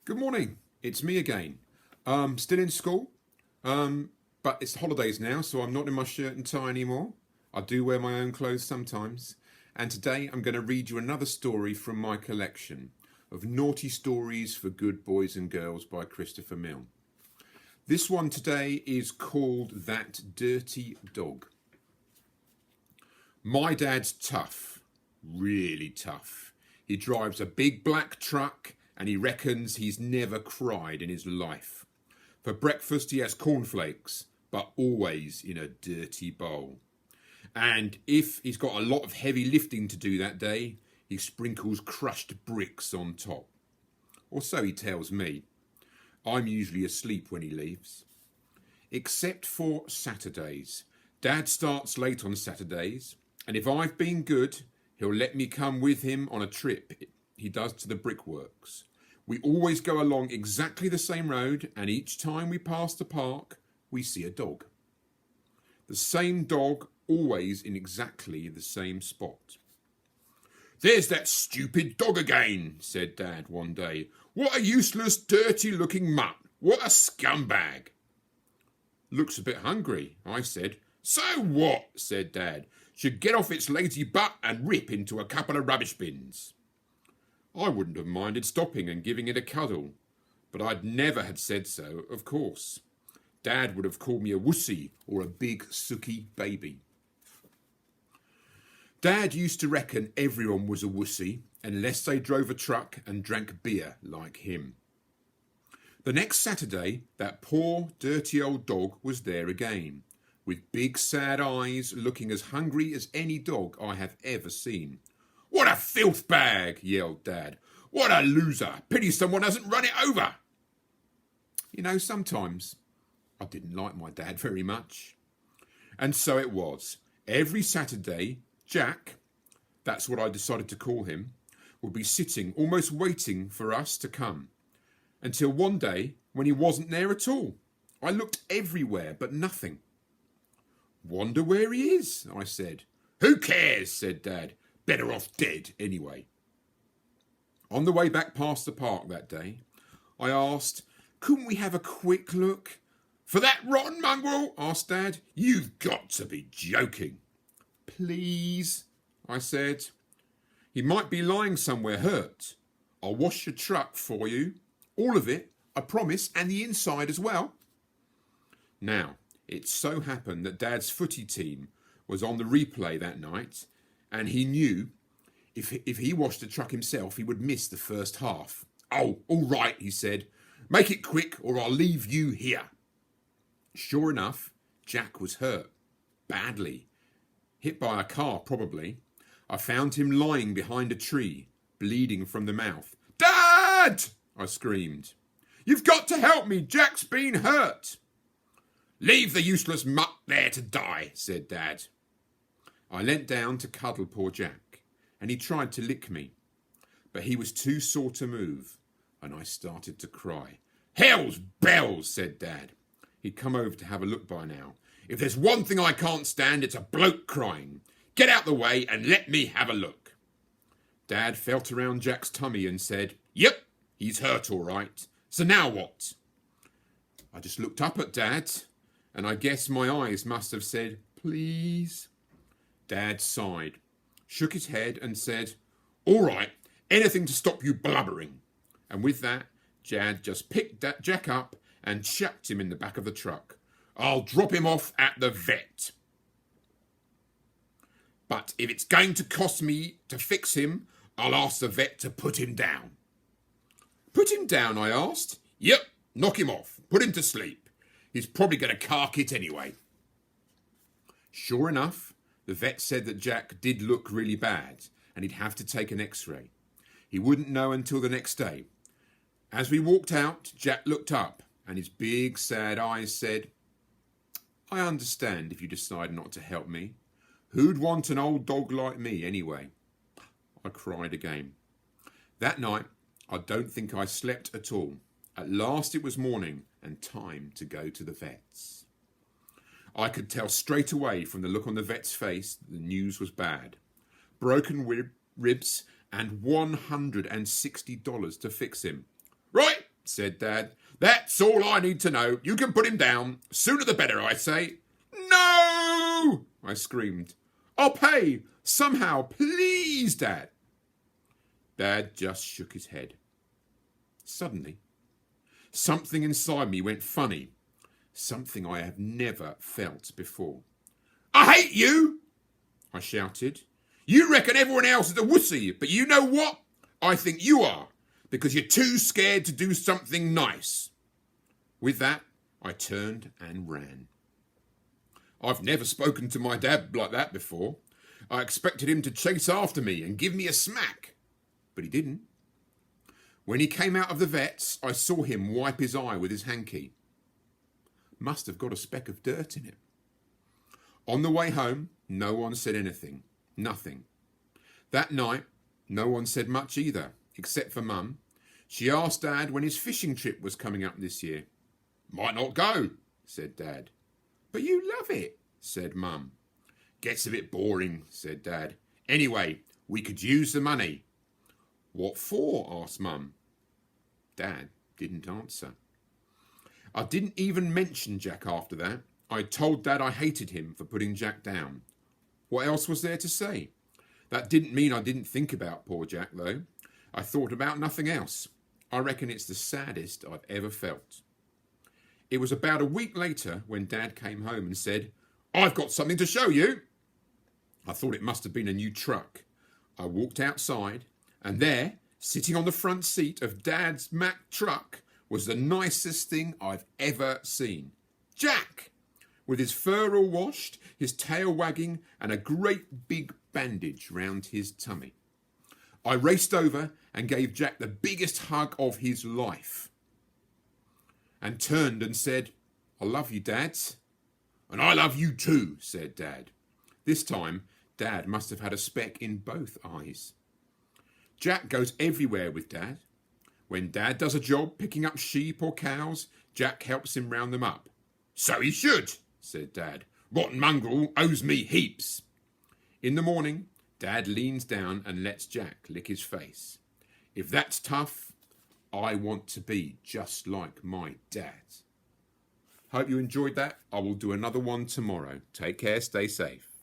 Good morning. It's me again. Still in school, but it's holidays now, so I'm not in my shirt and tie anymore. I do wear my own clothes sometimes. And today I'm going to read you another story from my collection of Naughty Stories for Good Boys and Girls by Christopher Mill. This one today is called That Dirty Dog. My dad's tough, really tough. He drives a big black truck and he reckons he's never cried in his life. For breakfast he has cornflakes, but always in a dirty bowl. And if he's got a lot of heavy lifting to do that day, he sprinkles crushed bricks on top. Or so he tells me. I'm usually asleep when he leaves. Except for Saturdays. Dad starts late on Saturdays, and if I've been good, he'll let me come with him on a trip he does to the brickworks. We always go along exactly the same road, and each time we pass the park, we see a dog. The same dog, always in exactly the same spot. There's that stupid dog again, said Dad one day. What a useless, dirty-looking mutt. What a scumbag. Looks a bit hungry, I said. So what, said Dad. Should get off its lazy butt and rip into a couple of rubbish bins. I wouldn't have minded stopping and giving it a cuddle, but I'd never had said so, of course. Dad would have called me a wussy or a big sooky baby. Dad used to reckon everyone was a wussy unless they drove a truck and drank beer like him. The next Saturday, that poor, dirty old dog was there again, with big sad eyes looking as hungry as any dog I have ever seen. What a filth bag, yelled Dad. What a loser. Pity someone hasn't run it over. You know, sometimes I didn't like my dad very much. And so it was. Every Saturday, Jack, that's what I decided to call him, would be sitting, almost waiting for us to come. Until one day, when he wasn't there at all. I looked everywhere, but nothing. Wonder where he is, I said. Who cares, said Dad. Better off dead, anyway. On the way back past the park that day, I asked, couldn't we have a quick look? For that rotten mongrel? Asked Dad. You've got to be joking. Please, I said. He might be lying somewhere hurt. I'll wash your truck for you. All of it, I promise, and the inside as well. Now, it so happened that Dad's footy team was on the replay that night, and he knew if he washed the truck himself, he would miss the first half. Oh, all right, he said. Make it quick or I'll leave you here. Sure enough, Jack was hurt. Badly. Hit by a car, probably. I found him lying behind a tree, bleeding from the mouth. Dad! I screamed. You've got to help me. Jack's been hurt. Leave the useless mutt there to die, said Dad. I leant down to cuddle poor Jack, and he tried to lick me. But he was too sore to move, and I started to cry. Hell's bells, said Dad. He'd come over to have a look by now. If there's one thing I can't stand, it's a bloke crying. Get out the way and let me have a look. Dad felt around Jack's tummy and said, Yep, he's hurt all right. So now what? I just looked up at Dad, and I guess my eyes must have said, Please. Dad sighed, shook his head and said, All right, anything to stop you blubbering. And with that, Dad just picked Jack up and chucked him in the back of the truck. I'll drop him off at the vet. But if it's going to cost me to fix him, I'll ask the vet to put him down. Put him down, I asked. Yep, knock him off, put him to sleep. He's probably got a car kit anyway. Sure enough, the vet said that Jack did look really bad and he'd have to take an x-ray. He wouldn't know until the next day. As we walked out, Jack looked up and his big, sad eyes said, I understand if you decide not to help me. Who'd want an old dog like me anyway? I cried again. That night, I don't think I slept at all. At last it was morning and time to go to the vet's. I could tell straight away from the look on the vet's face that the news was bad. Broken ribs and $160 to fix him. Right, said Dad. That's all I need to know. You can put him down. Sooner the better, I say. No! I screamed. I'll pay. Somehow, please, Dad. Dad just shook his head. Suddenly, something inside me went funny. Something I have never felt before. I hate you! I shouted. You reckon everyone else is a wussy, but you know what? I think you are, because you're too scared to do something nice. With that, I turned and ran. I've never spoken to my dad like that before. I expected him to chase after me and give me a smack, but he didn't. When he came out of the vet's, I saw him wipe his eye with his hanky. Must have got a speck of dirt in it. On the way home, no one said anything. Nothing. That night, no one said much either, except for Mum. She asked Dad when his fishing trip was coming up this year. Might not go, said Dad. But you love it, said Mum. Gets a bit boring, said Dad. Anyway, we could use the money. What for? Asked Mum. Dad didn't answer. I didn't even mention Jack after that. I told Dad I hated him for putting Jack down. What else was there to say? That didn't mean I didn't think about poor Jack, though. I thought about nothing else. I reckon it's the saddest I've ever felt. It was about a week later when Dad came home and said, I've got something to show you. I thought it must have been a new truck. I walked outside, and there, sitting on the front seat of Dad's Mack truck, was the nicest thing I've ever seen. Jack! With his fur all washed, his tail wagging, and a great big bandage round his tummy. I raced over and gave Jack the biggest hug of his life, and turned and said, I love you, Dad. And I love you too, said Dad. This time, Dad must have had a speck in both eyes. Jack goes everywhere with Dad. When Dad does a job picking up sheep or cows, Jack helps him round them up. So he should, said Dad. Rotten mongrel owes me heaps. In the morning, Dad leans down and lets Jack lick his face. If that's tough, I want to be just like my dad. Hope you enjoyed that. I will do another one tomorrow. Take care, stay safe.